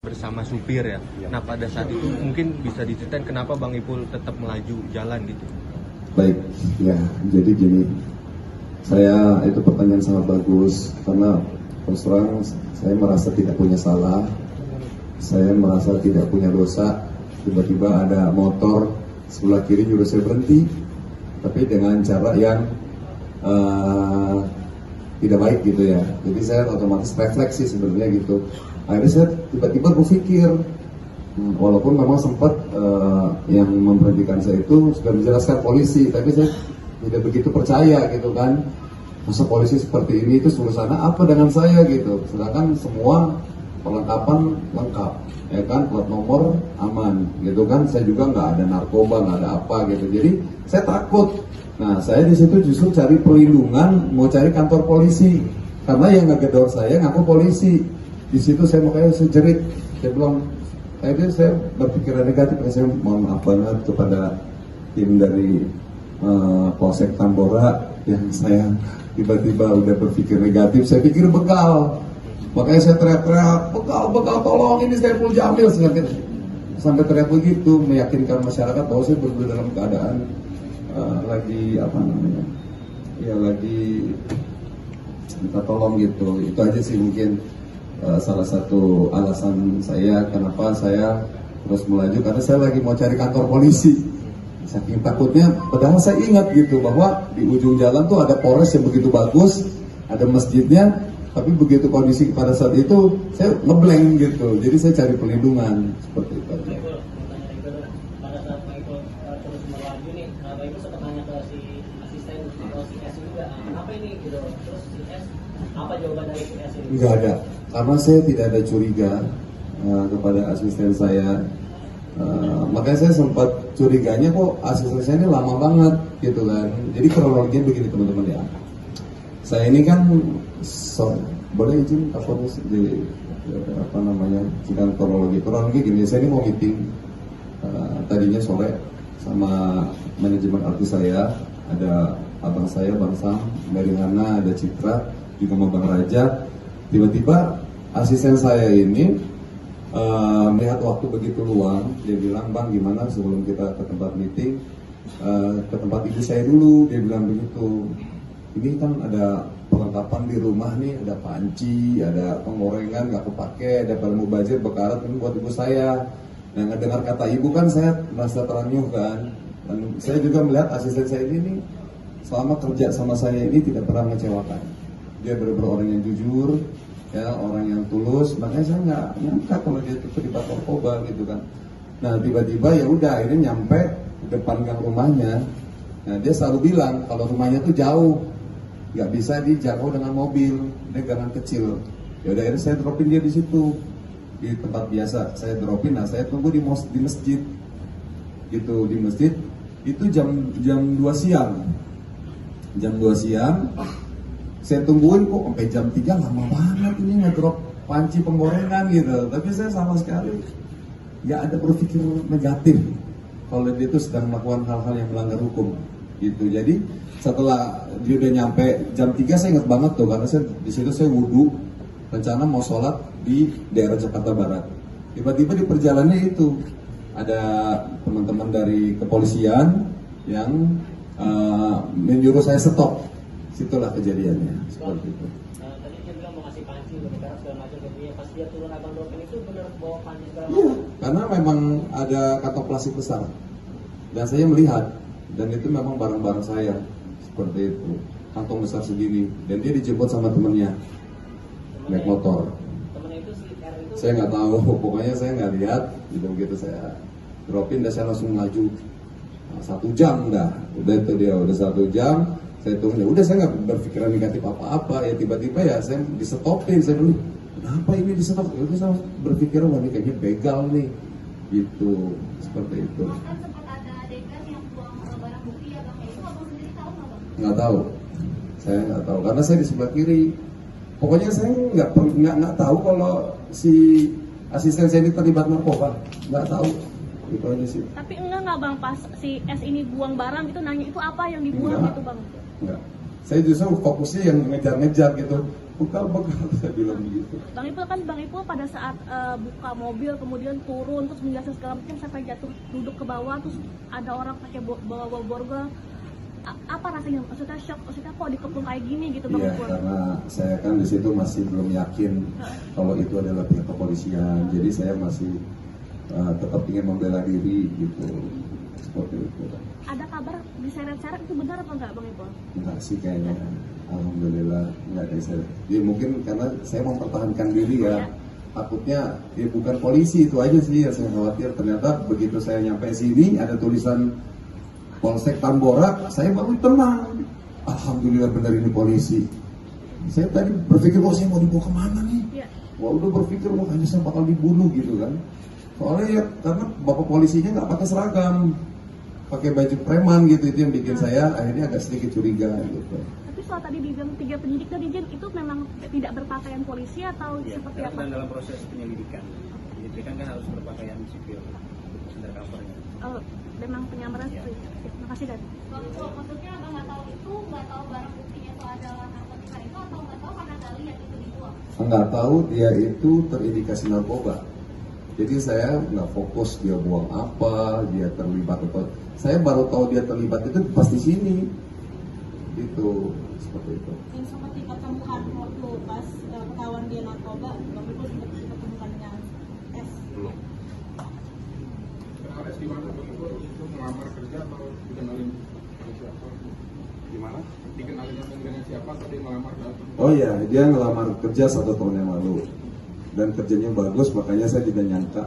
bersama supir ya. Nah pada saat itu mungkin bisa diceritain kenapa Bang Ipul tetap melaju jalan gitu. Baik, ya jadi gini, saya itu pertanyaan sangat bagus karena terus terang saya merasa tidak punya salah, saya merasa tidak punya dosa. Tiba-tiba ada motor sebelah kiri nyuruh saya berhenti, tapi dengan cara yang tidak baik gitu ya. Jadi saya otomatis refleksi sebenarnya gitu. Akhirnya saya tiba-tiba berpikir, walaupun memang sempat yang memberhentikan saya itu sudah menjelaskan polisi, tapi saya tidak begitu percaya gitu kan. Masa polisi seperti ini itu suasana apa dengan saya gitu. Sedangkan semua perlengkapan lengkap, ya kan, plat nomor aman gitu kan. Saya juga nggak ada narkoba, nggak ada apa gitu. Jadi saya takut. Nah saya di situ justru cari perlindungan, mau cari kantor polisi karena yang ngegedor saya ngaku polisi. Di situ saya makanya sejerit, saya bilang, akhirnya saya berpikiran negatif, saya mohon maaf banget kepada tim dari Polsek Tambora yang saya tiba-tiba udah berpikir negatif, saya pikir begal, makanya saya teriak-teriak, begal, tolong ini saya Saiful Jamil, sampai teriak begitu, meyakinkan masyarakat bahwa saya benar dalam keadaan lagi apa namanya, ya lagi minta tolong gitu. Itu aja sih mungkin salah satu alasan saya kenapa saya terus melaju, karena saya lagi mau cari kantor polisi. Saking takutnya, padahal saya ingat gitu bahwa di ujung jalan tuh ada Polres yang begitu bagus, ada masjidnya, tapi begitu kondisi pada saat itu saya ngeblank gitu. Jadi saya cari perlindungan seperti itu. Pada saat Pak Ipul terus melaju nih, Pak Ipul sempat nanya ke si asisten atau si S juga, kenapa ini gitu? Terus si S, apa jawaban dari si S ini? Enggak ada, karena saya tidak ada curiga kepada asisten saya. Makanya saya sempat curiganya kok asisten saya ini lama banget gitu kan. Jadi kronologinya begini teman-teman ya. Saya ini kan boleh izin kapolres di apa namanya sidang kronologi gini. Saya ini mau meeting tadinya sore sama manajemen artis saya, ada abang saya Bang Sam, Mary Hana, ada Citra, juga sama Bang Raja. Tiba-tiba asisten saya ini melihat waktu begitu luang, dia bilang, Bang gimana sebelum kita ke tempat meeting, ke tempat ibu saya dulu, dia bilang begitu. Ini kan ada perlengkapan di rumah nih, ada panci, ada penggorengan nggak kepake, ada mubazir bekarat, ini buat ibu saya. Nah ngedengar kata ibu kan saya merasa teranyuh kan, dan saya juga melihat asisten saya ini selama kerja sama saya ini tidak pernah mengecewakan. Dia benar-benar orang yang jujur, ya orang yang tulus, makanya saya nggak nyangka kalau dia itu terlibat narkoba gitu kan. Nah tiba-tiba ya udah akhirnya nyampe depan gang rumahnya. Nah dia selalu bilang kalau rumahnya tuh jauh, nggak bisa dijangkau dengan mobil, dia gangan kecil. Ya udah akhirnya saya dropin dia di situ, di tempat biasa saya dropin. Nah saya tunggu di masjid gitu, di masjid itu jam 2 siang, saya tungguin kok sampai jam 3, lama banget ini ngedrop panci penggorengan gitu. Tapi saya sama sekali nggak ada berpikir negatif kalau dia itu sedang melakukan hal-hal yang melanggar hukum gitu. Jadi setelah dia udah nyampe jam 3, saya ingat banget tuh karena di situ saya wudhu, rencana mau sholat di daerah Jakarta Barat. Tiba-tiba di perjalanannya itu ada teman-teman dari kepolisian yang menyuruh saya stop. Situlah kejadiannya seperti itu. Tadi dia bilang mau ngasih panci, berbicara segala macam ke dia. Pas dia turun abang dropin itu benar bawa panci segala macam. Iya, karena memang ada kantong plastik besar dan saya melihat, dan itu memang barang-barang saya seperti itu, kantong besar segini, dan dia dijemput sama temennya naik motor. Temennya itu si R itu. Saya nggak tahu, pokoknya saya nggak lihat. Gitu saya dropin dan saya langsung maju. Nah, 1 jam udah itu dia udah 1 jam. Saya tunggu, udah saya nggak berpikiran negatif apa-apa, ya tiba-tiba ya saya disetopin, saya bilang, kenapa ini disetop? Ya udah saya berpikir, wah ini kayaknya begal nih, gitu, seperti itu. Kan sempat ada adegan yang buang barang bukti ya bang, itu abang sendiri tahu nggak bang? Nggak tahu, saya nggak tahu, karena saya di sebelah kiri. Pokoknya saya nggak tahu kalau si asisten saya ini terlibat narkoba, nggak tahu. Itu aja sih. Tapi enggak bang, pas si S ini buang barang itu nanya itu apa yang dibuang gitu bang? Enggak. Saya justru fokusnya yang ngejar-ngejar gitu. bekal saya bilang begitu. Bang Ipul pada saat buka mobil kemudian turun terus menjelaskan segala macam sampai jatuh duduk ke bawah terus ada orang pakai bawa borgol. Apa rasanya? Maksudnya shock, maksudnya kok dikepung kayak gini gitu Bang Iya, Ipul? karena saya kan di situ masih belum yakin kalau itu adalah pihak kepolisian, jadi saya masih tetap ingin membela diri gitu, seperti itu. Ada kabar diseret-seret itu benar apa enggak Bang Ipul? Enggak sih kayaknya, alhamdulillah enggak ada saya. Jadi mungkin karena saya mempertahankan diri ya, takutnya ya bukan polisi itu aja sih yang saya khawatir. Ternyata begitu saya nyampe sini ada tulisan Polsek Tambora, saya baru tenang. Alhamdulillah benar ini polisi. Saya tadi berpikir, saya mau dibawa kemana nih? Iya. Wah udah berpikir, kayaknya saya bakal dibunuh gitu kan. Soalnya ya karena bapak polisinya nggak pakai seragam, pakai baju preman gitu, itu yang bikin saya akhirnya agak sedikit curiga gitu. Tapi soal tadi dibilang 3 penyidik tadi Jen, itu memang tidak berpakaian polisi atau seperti apa? Dan dalam proses penyelidikan kan harus berpakaian sipil undercovernya. Memang penyamaran seperti itu. Terima kasih Dan. Bang Ipul, maksudnya abang nggak tahu itu, nggak tahu barang buktinya itu adalah narkotika itu, atau nggak tahu karena nggak lihat itu dibuang? Nggak tahu dia itu terindikasi narkoba. Jadi saya nggak fokus dia buang apa, dia terlibat apa. Saya baru tahu dia terlibat itu pas di sini. Itu seperti itu. Yang sempat diketemukan waktu pas ketahuan dia narkoba, Bang Ipul sempat diketemukan dengan S. Belum. Ada di mana Bang Ipul itu melamar kerja atau dikenalin dengan siapa? Gimana? Dikenalin dengan siapa atau dia melamar datang? Oh iya, dia ngelamar kerja 1 tahun yang lalu. Dan kerjanya bagus, makanya saya tidak nyangka